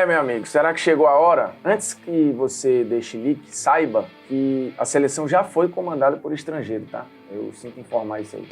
Meu amigo, será que chegou a hora? Antes que você deixe leak, saiba que a seleção já foi comandada por estrangeiro, tá? Eu sinto informar isso aí.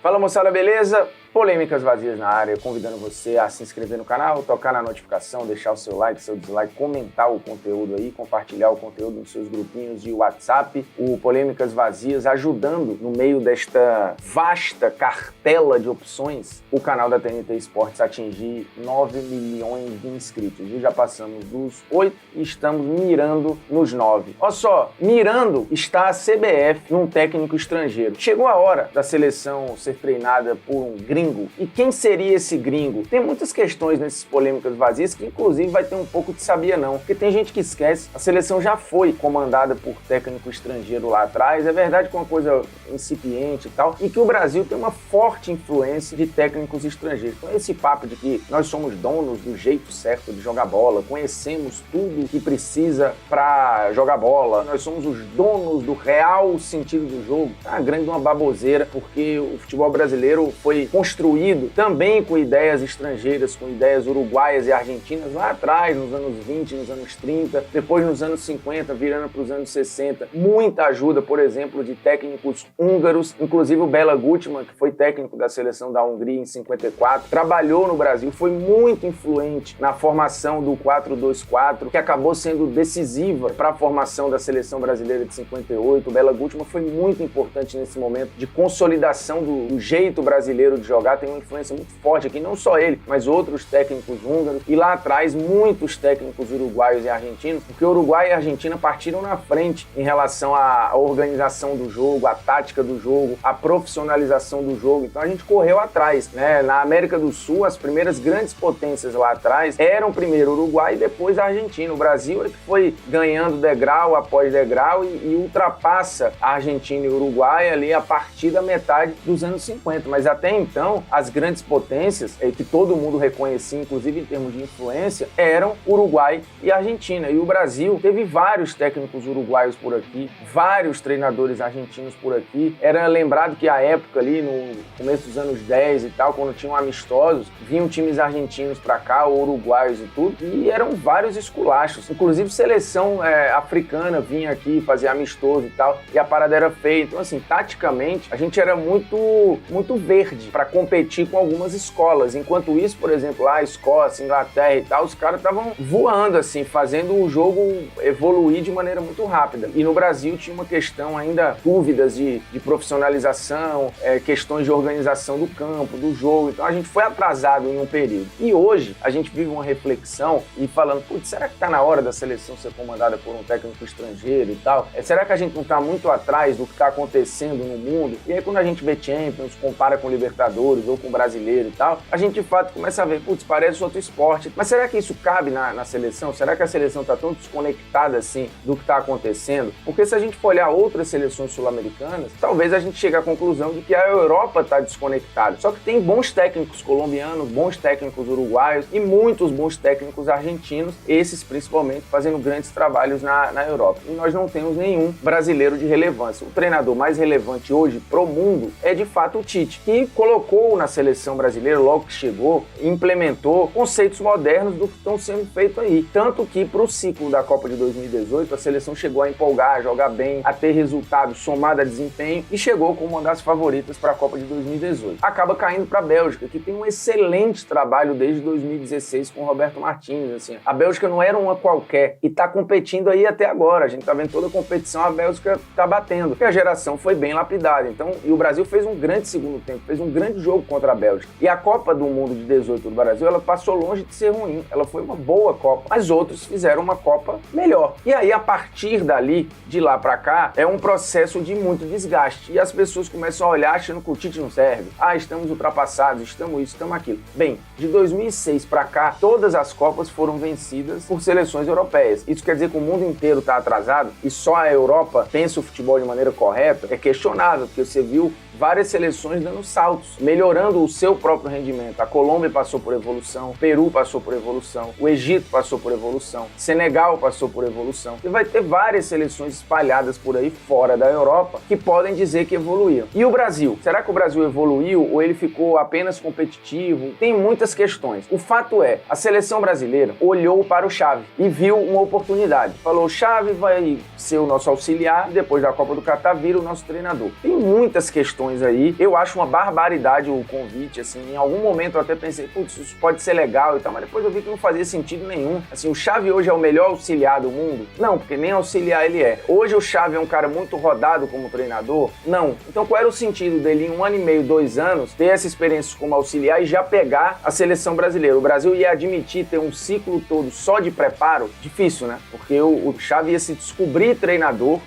Fala moçada, beleza? Polêmicas vazias na área, convidando você a se inscrever no canal, tocar na notificação, deixar o seu like, seu dislike, comentar o conteúdo aí, compartilhar o conteúdo nos seus grupinhos de WhatsApp, o Polêmicas Vazias, ajudando no meio desta vasta cartela de opções, o canal da TNT Esportes a atingir 9 milhões de inscritos. E já passamos dos 8 e estamos mirando nos 9. Olha só, mirando está a CBF num técnico estrangeiro. Chegou a hora da seleção ser treinada por um gringo. E quem seria esse gringo? Tem muitas questões nessas polêmicas vazias que inclusive vai ter um pouco de sabia não, porque tem gente que esquece, a seleção já foi comandada por técnico estrangeiro lá atrás, é verdade que é uma coisa incipiente e tal, e que o Brasil tem uma forte influência de técnicos estrangeiros. Então esse papo de que nós somos donos do jeito certo de jogar bola, conhecemos tudo que precisa para jogar bola, nós somos os donos do real sentido do jogo, é uma grande uma baboseira, porque o futebol brasileiro foi construído também com ideias estrangeiras, com ideias uruguaias e argentinas lá atrás, nos anos 20, nos anos 30, depois nos anos 50, virando para os anos 60. Muita ajuda, por exemplo, de técnicos húngaros, inclusive o Bela Gutmann, que foi técnico da seleção da Hungria em 54, trabalhou no Brasil, foi muito influente na formação do 4-2-4, que acabou sendo decisiva para a formação da seleção brasileira de 58. O Bela Gutmann foi muito importante nesse momento de consolidação do jeito brasileiro de jogar, tem uma influência muito forte aqui, não só ele, mas outros técnicos húngaros, e lá atrás muitos técnicos uruguaios e argentinos, porque o Uruguai e a Argentina partiram na frente em relação à organização do jogo, à tática do jogo, à profissionalização do jogo, então a gente correu atrás, né? Na América do Sul, as primeiras grandes potências lá atrás eram primeiro o Uruguai e depois a Argentina. O Brasil é que foi ganhando degrau após degrau e ultrapassa a Argentina e o Uruguai ali a partir da metade dos anos 50, mas até então, as grandes potências, que todo mundo reconhecia, inclusive em termos de influência, eram Uruguai e Argentina. E o Brasil teve vários técnicos uruguaios por aqui, vários treinadores argentinos por aqui. Era lembrado que a época ali, no começo dos anos 10 e tal, quando tinham amistosos, vinham times argentinos pra cá, ou uruguaios e tudo, e eram vários esculachos. Inclusive seleção africana vinha aqui fazer amistoso e tal, e a parada era feia. Então, assim, taticamente, a gente era muito verde para competir com algumas escolas. Enquanto isso, por exemplo, lá a Escócia, Inglaterra e tal, os caras estavam voando, assim, fazendo o jogo evoluir de maneira muito rápida. E no Brasil tinha uma questão ainda, dúvidas de profissionalização, questões de organização do campo, do jogo. Então a gente foi atrasado em um período. E hoje a gente vive uma reflexão e falando, putz, será que tá na hora da seleção ser comandada por um técnico estrangeiro e tal? Será que a gente não tá muito atrás do que tá acontecendo no mundo? E aí quando a gente vê Champions, compara com Libertadores ou com o brasileiro e tal, a gente de fato começa a ver, putz, parece outro esporte. Mas será que isso cabe na seleção? Será que a seleção tá tão desconectada assim do que tá acontecendo? Porque se a gente for olhar outras seleções sul-americanas, talvez a gente chegue à conclusão de que a Europa tá desconectada. Só que tem bons técnicos colombianos, bons técnicos uruguaios e muitos bons técnicos argentinos, esses principalmente fazendo grandes trabalhos na Europa. E nós não temos nenhum brasileiro de relevância. O treinador mais relevante hoje pro mundo é de fato o Tite, que colocou na seleção brasileira, logo que chegou, implementou conceitos modernos do que estão sendo feitos aí. Tanto que para o ciclo da Copa de 2018, a seleção chegou a empolgar, a jogar bem, a ter resultados somado a desempenho e chegou como uma das favoritas para a Copa de 2018. Acaba caindo para a Bélgica, que tem um excelente trabalho desde 2016 com o Roberto Martínez. Assim. A Bélgica não era uma qualquer e está competindo aí até agora. A gente está vendo toda a competição, a Bélgica está batendo. Porque a geração foi bem lapidada. Então, e o Brasil fez um grande segundo tempo, fez um grande jogo contra a Bélgica. E a Copa do Mundo de 18 do Brasil, ela passou longe de ser ruim. Ela foi uma boa Copa, mas outros fizeram uma Copa melhor. E aí, a partir dali, de lá pra cá, é um processo de muito desgaste. E as pessoas começam a olhar achando que o Tite não serve. Ah, estamos ultrapassados, estamos isso, estamos aquilo. Bem, de 2006 pra cá, todas as Copas foram vencidas por seleções europeias. Isso quer dizer que o mundo inteiro tá atrasado e só a Europa pensa o futebol de maneira correta? É questionável, porque você viu várias seleções dando saltos, melhorando o seu próprio rendimento. A Colômbia passou por evolução, o Peru passou por evolução, o Egito passou por evolução, Senegal passou por evolução. E vai ter várias seleções espalhadas por aí fora da Europa que podem dizer que evoluíram. E o Brasil? Será que o Brasil evoluiu ou ele ficou apenas competitivo? Tem muitas questões. O fato é, a seleção brasileira olhou para o Xavi e viu uma oportunidade. Falou, Xavi vai ser o nosso auxiliar e depois da Copa do Catar vira o nosso treinador. Tem muitas questões aí. Eu acho uma barbaridade o convite, assim. Em algum momento eu até pensei, putz, isso pode ser legal e tal, mas depois eu vi que não fazia sentido nenhum. Assim, o Xavi hoje é o melhor auxiliar do mundo? Não, porque nem auxiliar ele é. Hoje o Xavi é um cara muito rodado como treinador? Não. Então qual era o sentido dele em 1 ano e meio, 2 anos, ter essa experiência como auxiliar e já pegar a seleção brasileira? O Brasil ia admitir ter um ciclo todo só de preparo? Difícil, né? Porque o Xavi ia se descobrir treinador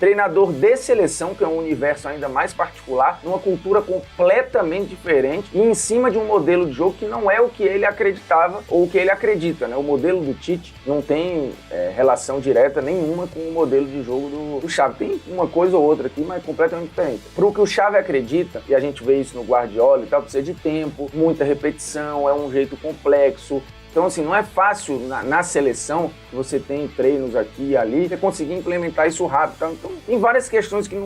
de seleção, que é um universo ainda mais particular, numa cultura completamente diferente e em cima de um modelo de jogo que não é o que ele acreditava ou o que ele acredita, né? O modelo do Tite não tem relação direta nenhuma com o modelo de jogo do Xavi. Tem uma coisa ou outra aqui, mas completamente diferente. Pro que o Xavi acredita, e a gente vê isso no Guardiola e tal, precisa de tempo, muita repetição, é um jeito complexo. Então, assim, não é fácil na seleção, que você tem treinos aqui e ali, você conseguir implementar isso rápido. Tá? Então, tem várias questões que,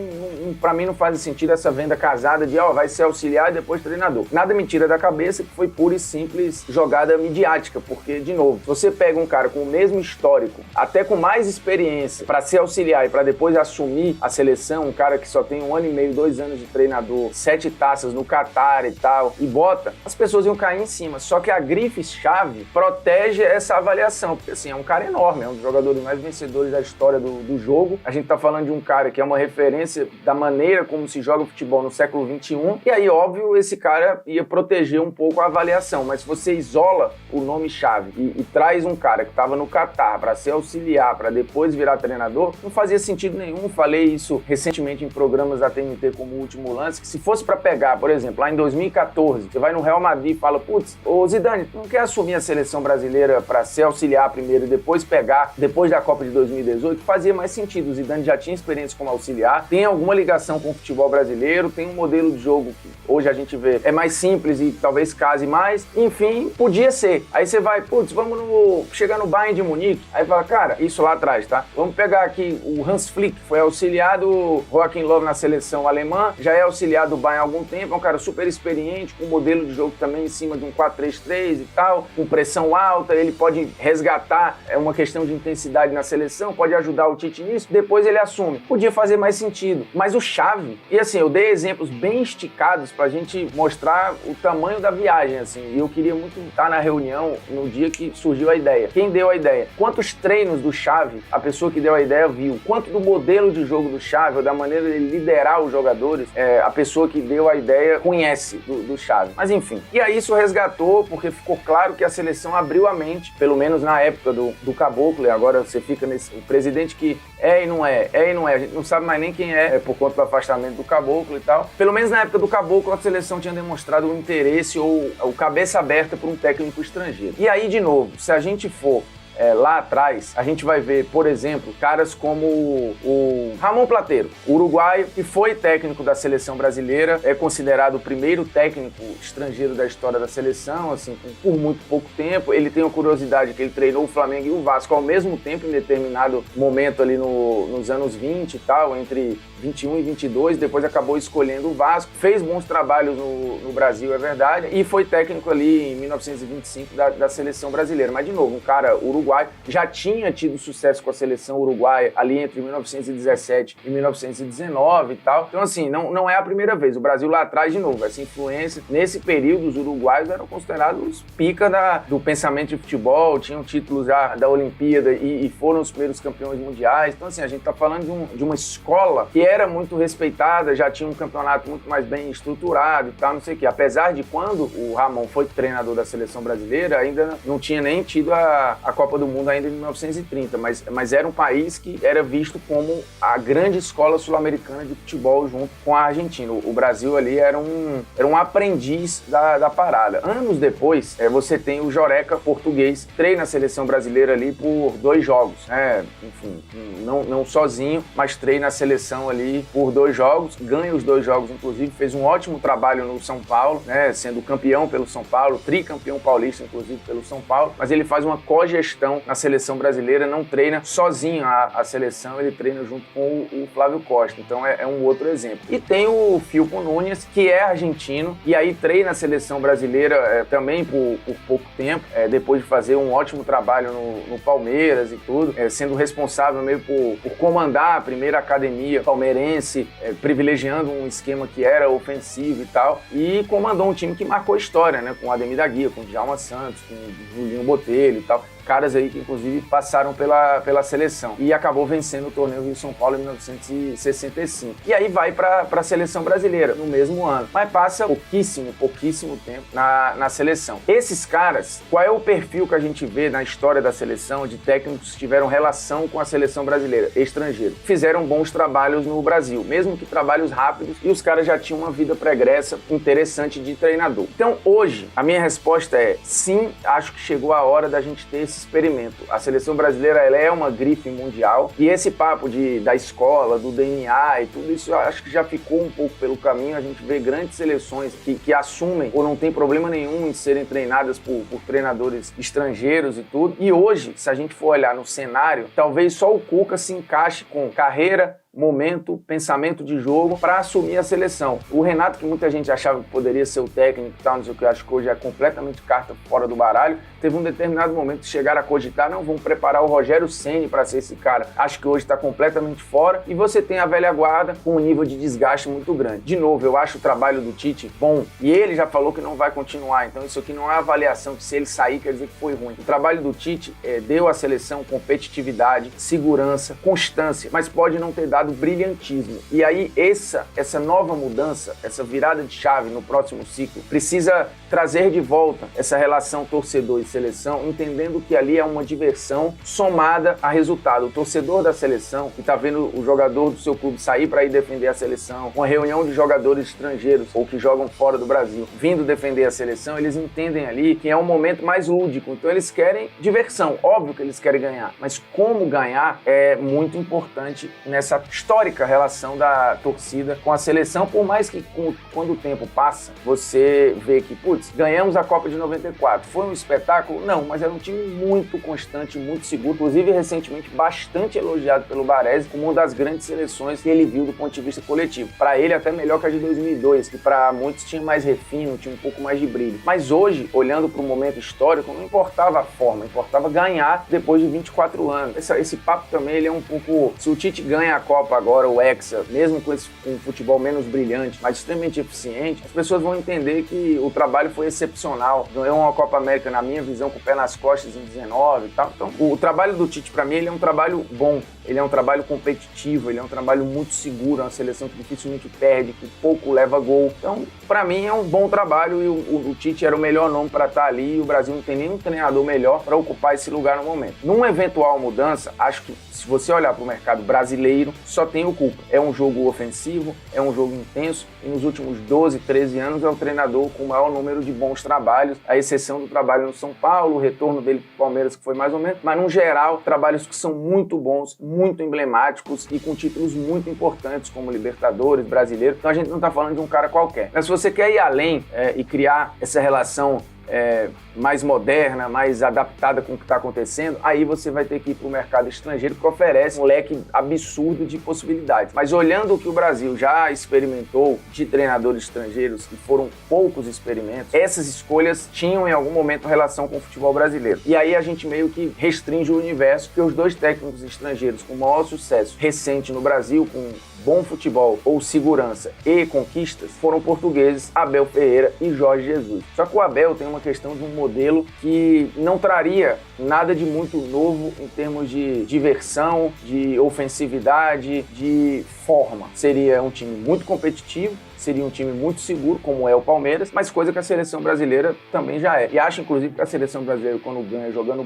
pra mim, não fazem sentido essa venda casada de, vai ser auxiliar e depois treinador. Nada me tira da cabeça que foi pura e simples jogada midiática, porque, de novo, se você pega um cara com o mesmo histórico, até com mais experiência, para ser auxiliar e para depois assumir a seleção, um cara que só tem 1 ano e meio, 2 anos de treinador, 7 taças no Catar e tal, e bota, as pessoas iam cair em cima. Só que a grife Xavi protege essa avaliação, porque assim, é um cara enorme, é um dos jogadores mais vencedores da história do jogo. A gente tá falando de um cara que é uma referência da maneira como se joga futebol no século XXI, e aí, óbvio, esse cara ia proteger um pouco a avaliação, mas se você isola o nome Xavi e traz um cara que tava no Catar para ser auxiliar, para depois virar treinador, não fazia sentido nenhum. Falei isso recentemente em programas da TNT como O Último Lance, que se fosse para pegar, por exemplo, lá em 2014, você vai no Real Madrid e fala, putz, ô Zidane, tu não quer assumir a seleção brasileira para ser auxiliar primeiro e depois pegar, depois da Copa de 2018, fazia mais sentido. O Zidane já tinha experiência como auxiliar, tem alguma ligação com o futebol brasileiro, tem um modelo de jogo que hoje a gente vê é mais simples e talvez case mais, enfim, podia ser. Aí você vai, putz, vamos chegar no Bayern de Munique, aí fala, cara, isso lá atrás, tá? Vamos pegar aqui o Hans Flick, foi auxiliar do Joachim Löw na seleção alemã, já é auxiliar do Bayern há algum tempo, é um cara super experiente, com um modelo de jogo também em cima de um 4-3-3 e tal, com pressão alta, ele pode resgatar uma questão de intensidade na seleção, pode ajudar o Tite nisso, depois ele assume. Podia fazer mais sentido. Mas o Xavi, e assim, eu dei exemplos bem esticados pra gente mostrar o tamanho da viagem, assim, e eu queria muito estar na reunião no dia que surgiu a ideia. Quem deu a ideia? Quantos treinos do Xavi a pessoa que deu a ideia viu? Quanto do modelo de jogo do Xavi, ou da maneira de liderar os jogadores, a pessoa que deu a ideia conhece do Xavi. Mas enfim, e aí isso resgatou, porque ficou claro que a seleção abriu a mente, pelo menos na época do Caboclo, e agora você fica nesse o presidente que e não é, e não é, a gente não sabe mais nem quem é por conta do afastamento do Caboclo e tal. Pelo menos na época do Caboclo, a seleção tinha demonstrado um interesse ou cabeça aberta por um técnico estrangeiro. E aí, de novo, se a gente for lá atrás, a gente vai ver, por exemplo, caras como o Ramon Plateiro, uruguaio, que foi técnico da seleção brasileira, é considerado o primeiro técnico estrangeiro da história da seleção, assim, por muito pouco tempo. Ele tem uma curiosidade que ele treinou o Flamengo e o Vasco ao mesmo tempo, em determinado momento ali nos anos 20 e tal, entre 21 e 22, depois acabou escolhendo o Vasco, fez bons trabalhos no Brasil, é verdade, e foi técnico ali em 1925 da seleção brasileira. Mas, de novo, um cara uruguaio, já tinha tido sucesso com a seleção uruguaia ali entre 1917 e 1919 e tal. Então, assim, não é a primeira vez. O Brasil lá atrás, de novo, essa influência. Nesse período, os uruguaios eram considerados pica do pensamento de futebol, tinham títulos já da Olimpíada e foram os primeiros campeões mundiais. Então, assim, a gente tá falando de uma escola que era muito respeitada, já tinha um campeonato muito mais bem estruturado e tal, não sei o quê. Apesar de quando o Ramon foi treinador da seleção brasileira, ainda não tinha nem tido a Copa do Mundo ainda em 1930, mas era um país que era visto como a grande escola sul-americana de futebol junto com a Argentina. O Brasil ali era um aprendiz da parada. Anos depois, você tem o Joreca português, treina a seleção brasileira ali por 2 jogos, né? Enfim, não sozinho, mas treina a seleção ali por 2 jogos, ganha os 2 jogos, inclusive, fez um ótimo trabalho no São Paulo, né? Sendo campeão pelo São Paulo, tricampeão paulista, inclusive, pelo São Paulo, mas ele faz uma cogestão na seleção brasileira, não treina sozinho a seleção, ele treina junto com o Flávio Costa, então é um outro exemplo. E tem o Filpo Nunes, que é argentino, e aí treina a seleção brasileira também por pouco tempo, depois de fazer um ótimo trabalho no Palmeiras e tudo, sendo responsável meio por comandar a primeira academia palmeirense, privilegiando um esquema que era ofensivo e tal, e comandou um time que marcou história, né? Com o Ademir da Guia, com o Djalma Santos, com o Julinho Botelho e tal, caras aí que inclusive passaram pela seleção, e acabou vencendo o torneio Rio-São Paulo em 1965. E aí vai para a seleção brasileira no mesmo ano, mas passa pouquíssimo tempo na seleção. Esses caras, qual é o perfil que a gente vê na história da seleção de técnicos que tiveram relação com a seleção brasileira, estrangeiro? Fizeram bons trabalhos no Brasil, mesmo que trabalhos rápidos, e os caras já tinham uma vida pregressa interessante de treinador. Então hoje, a minha resposta é sim, acho que chegou a hora da gente ter esse experimento. A seleção brasileira, ela é uma grife mundial, e esse papo da escola, do DNA e tudo isso, eu acho que já ficou um pouco pelo caminho. A gente vê grandes seleções que assumem ou não tem problema nenhum em serem treinadas por treinadores estrangeiros e tudo. E hoje, se a gente for olhar no cenário, talvez só o Cuca se encaixe com carreira, momento, pensamento de jogo para assumir a seleção. O Renato, que muita gente achava que poderia ser o técnico e tal, não sei o que, eu acho que hoje é completamente carta fora do baralho, teve um determinado momento que chegaram a cogitar, não, vamos preparar o Rogério Ceni para ser esse cara. Acho que hoje está completamente fora, e você tem a velha guarda com um nível de desgaste muito grande. De novo, eu acho o trabalho do Tite bom, e ele já falou que não vai continuar, então isso aqui não é avaliação que se ele sair quer dizer que foi ruim. O trabalho do Tite deu à seleção competitividade, segurança, constância, mas pode não ter dado brilhantismo. E aí essa nova mudança, essa virada de chave no próximo ciclo, precisa trazer de volta essa relação torcedor e seleção, entendendo que ali é uma diversão somada a resultado. O torcedor da seleção, que está vendo o jogador do seu clube sair para ir defender a seleção, uma reunião de jogadores estrangeiros ou que jogam fora do Brasil, vindo defender a seleção, eles entendem ali que é um momento mais lúdico, então eles querem diversão, óbvio que eles querem ganhar, mas como ganhar é muito importante nessa histórica relação da torcida com a seleção, por mais que quando o tempo passa, você vê que, putz, ganhamos a Copa de 94, foi um espetáculo? Não, mas era um time muito constante, muito seguro, inclusive recentemente bastante elogiado pelo Baresi como uma das grandes seleções que ele viu do ponto de vista coletivo. Para ele até melhor que a de 2002, que para muitos tinha mais refino, tinha um pouco mais de brilho. Mas hoje, olhando para o momento histórico, não importava a forma, importava ganhar depois de 24 anos. Esse papo também, ele é um pouco, se o Tite ganha a Copa agora, o Hexa, mesmo com um futebol menos brilhante, mas extremamente eficiente, as pessoas vão entender que o trabalho foi excepcional. Ganhou uma Copa América, na minha visão, com o pé nas costas em 19 e tal. Então, o trabalho do Tite, para mim, ele é um trabalho bom, ele é um trabalho competitivo, ele é um trabalho muito seguro, é uma seleção que dificilmente perde, que pouco leva gol. Então, para mim, é um bom trabalho, e o Tite era o melhor nome para estar ali, e o Brasil não tem nenhum treinador melhor para ocupar esse lugar no momento. Numa eventual mudança, acho que se você olhar para o mercado brasileiro, só tem o Cuca. É um jogo ofensivo, é um jogo intenso, e nos últimos 12, 13 anos é o treinador com o maior número de bons trabalhos, à exceção do trabalho no São Paulo, o retorno dele para o Palmeiras, que foi mais ou menos, mas no geral, trabalhos que são muito bons, muito emblemáticos e com títulos muito importantes, como Libertadores, Brasileiro. Então a gente não está falando de um cara qualquer. Mas se você quer ir além e criar essa relação mais moderna, mais adaptada com o que está acontecendo, aí você vai ter que ir para o mercado estrangeiro, que oferece um leque absurdo de possibilidades. Mas olhando o que o Brasil já experimentou de treinadores estrangeiros, e foram poucos experimentos, essas escolhas tinham em algum momento relação com o futebol brasileiro. E aí a gente meio que restringe o universo, porque os dois técnicos estrangeiros com maior sucesso recente no Brasil, com bom futebol ou segurança e conquistas, foram portugueses, Abel Ferreira e Jorge Jesus. Só que o Abel tem uma questão de um modelo que não traria nada de muito novo em termos de diversão, de ofensividade, de forma. Seria um time muito competitivo, seria um time muito seguro, como é o Palmeiras, mas coisa que a seleção brasileira também já é. E acho, inclusive, que a seleção brasileira, quando ganha jogando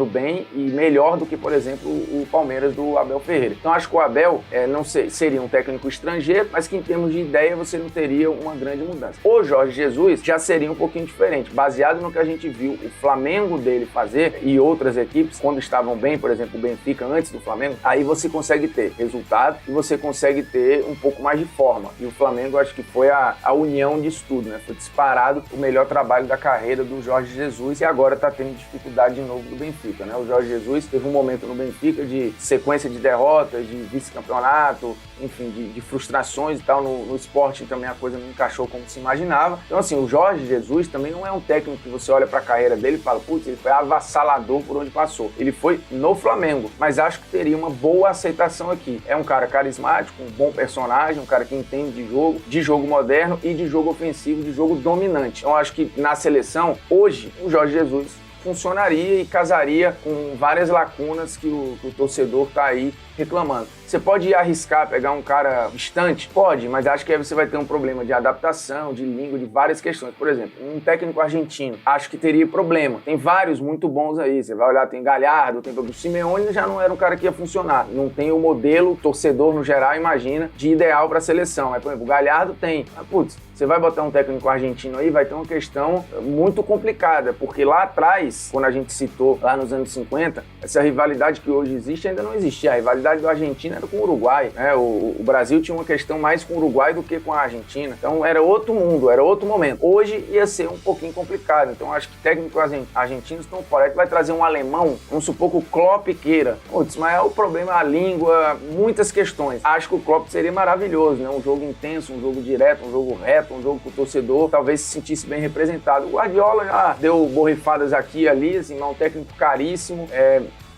bem e melhor do que, por exemplo, o Palmeiras do Abel Ferreira. Então acho que o Abel não seria um técnico estrangeiro, mas que em termos de ideia você não teria uma grande mudança. O Jorge Jesus já seria um pouquinho diferente, baseado no que a gente viu o Flamengo dele fazer e outras equipes, quando estavam bem, por exemplo, o Benfica antes do Flamengo, aí você consegue ter resultado e você consegue ter um pouco mais de forma. E o Flamengo, acho que foi a união disso tudo, né? Foi disparado o melhor trabalho da carreira do Jorge Jesus e agora está tendo dificuldade de novo do Benfica, né? O Jorge Jesus teve um momento no Benfica de sequência de derrotas, de vice-campeonato, enfim, de frustrações e tal. No esporte também a coisa não encaixou como se imaginava. Então, assim, o Jorge Jesus também não é um técnico que você olha para a carreira dele e fala, putz, ele foi avassalador por onde passou. Ele foi no Flamengo, mas acho que teria uma boa aceitação aqui. É um cara carismático, um bom personagem, um cara que entende de jogo moderno e de jogo ofensivo, de jogo dominante. Então, acho que na seleção, hoje, o Jorge Jesus funcionaria e casaria com várias lacunas que o torcedor está aí reclamando. Você pode arriscar pegar um cara distante? Pode, mas acho que aí você vai ter um problema de adaptação, de língua, de várias questões. Por exemplo, um técnico argentino, acho que teria problema. Tem vários muito bons aí. Você vai olhar, tem Galhardo, tem o Simeone, já não era um cara que ia funcionar. Não tem o modelo, torcedor no geral, imagina, de ideal para a seleção. Mas, por exemplo, o Galhardo tem. Mas, putz, você vai botar um técnico argentino aí, vai ter uma questão muito complicada, porque lá atrás, quando a gente citou, lá nos anos 50, essa rivalidade que hoje existe ainda não existia. A rivalidade do Argentina era com o Uruguai, né? O Brasil tinha uma questão mais com o Uruguai do que com a Argentina. Então era outro mundo, era outro momento. Hoje ia ser um pouquinho complicado. Então acho que técnicos argentinos estão fora. Vai trazer um alemão, vamos supor que o Klopp queira. Putz, mas é o problema, a língua, muitas questões. Acho que o Klopp seria maravilhoso, né? Um jogo intenso, um jogo direto, um jogo reto, um jogo que o torcedor talvez se sentisse bem representado. O Guardiola já deu borrifadas aqui e ali, assim, mas um técnico caríssimo,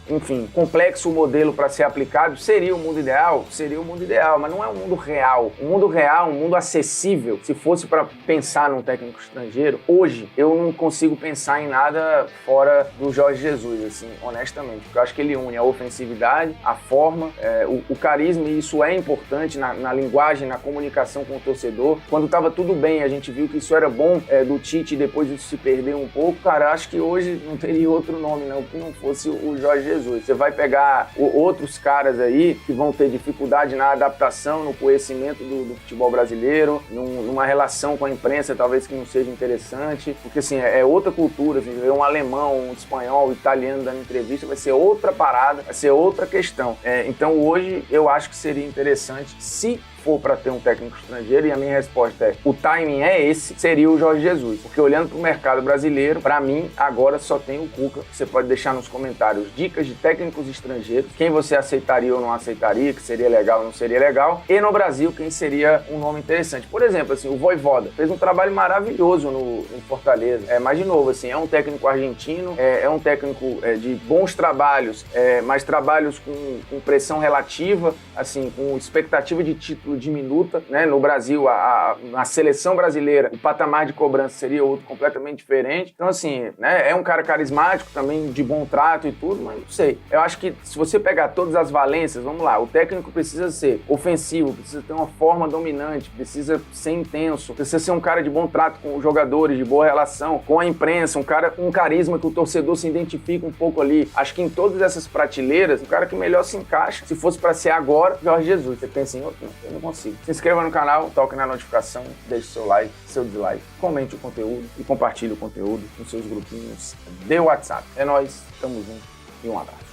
enfim, complexo o modelo para ser aplicado. Seria o mundo ideal? Seria o mundo ideal, mas não é um mundo real. Um mundo real, um mundo acessível, se fosse para pensar num técnico estrangeiro, hoje eu não consigo pensar em nada fora do Jorge Jesus, assim, honestamente, porque eu acho que ele une a ofensividade, a forma, o carisma, e isso é importante na linguagem, na comunicação com o torcedor. Quando estava tudo bem, a gente viu que isso era bom do Tite, e depois isso se perdeu um pouco. Cara, acho que hoje não teria outro nome, não, que não fosse o Jorge Jesus. Você vai pegar outros caras aí que vão ter dificuldade na adaptação, no conhecimento do futebol brasileiro, numa relação com a imprensa talvez que não seja interessante, porque assim, é outra cultura, assim, ver um alemão, um espanhol, um italiano dando entrevista, vai ser outra parada, vai ser outra questão. Então hoje eu acho que seria interessante, se for para ter um técnico estrangeiro, e a minha resposta é, o timing é esse, seria o Jorge Jesus. Porque olhando para o mercado brasileiro, para mim, agora só tem o Cuca. Você pode deixar nos comentários dicas de técnicos estrangeiros, quem você aceitaria ou não aceitaria, que seria legal ou não seria legal, e no Brasil, quem seria um nome interessante. Por exemplo, assim, o Vojvoda fez um trabalho maravilhoso no Fortaleza. Mas, de novo, assim, é um técnico argentino, é um técnico de bons trabalhos, mas trabalhos com pressão relativa, assim, com expectativa de título diminuta, né? No Brasil, na seleção brasileira, o patamar de cobrança seria outro completamente diferente. Então, assim, né? É um cara carismático também, de bom trato e tudo, mas não sei. Eu acho que se você pegar todas as valências, vamos lá, o técnico precisa ser ofensivo, precisa ter uma forma dominante, precisa ser intenso, precisa ser um cara de bom trato com os jogadores, de boa relação com a imprensa, um cara com um carisma que o torcedor se identifica um pouco ali. Acho que em todas essas prateleiras, o cara que melhor se encaixa, se fosse para ser agora, Jorge Jesus. Você pensa em outro? Não, eu não consigo. Se inscreva no canal, toque na notificação, deixe seu like, seu dislike, comente o conteúdo e compartilhe o conteúdo com seus grupinhos de WhatsApp. É nóis, tamo junto e um abraço.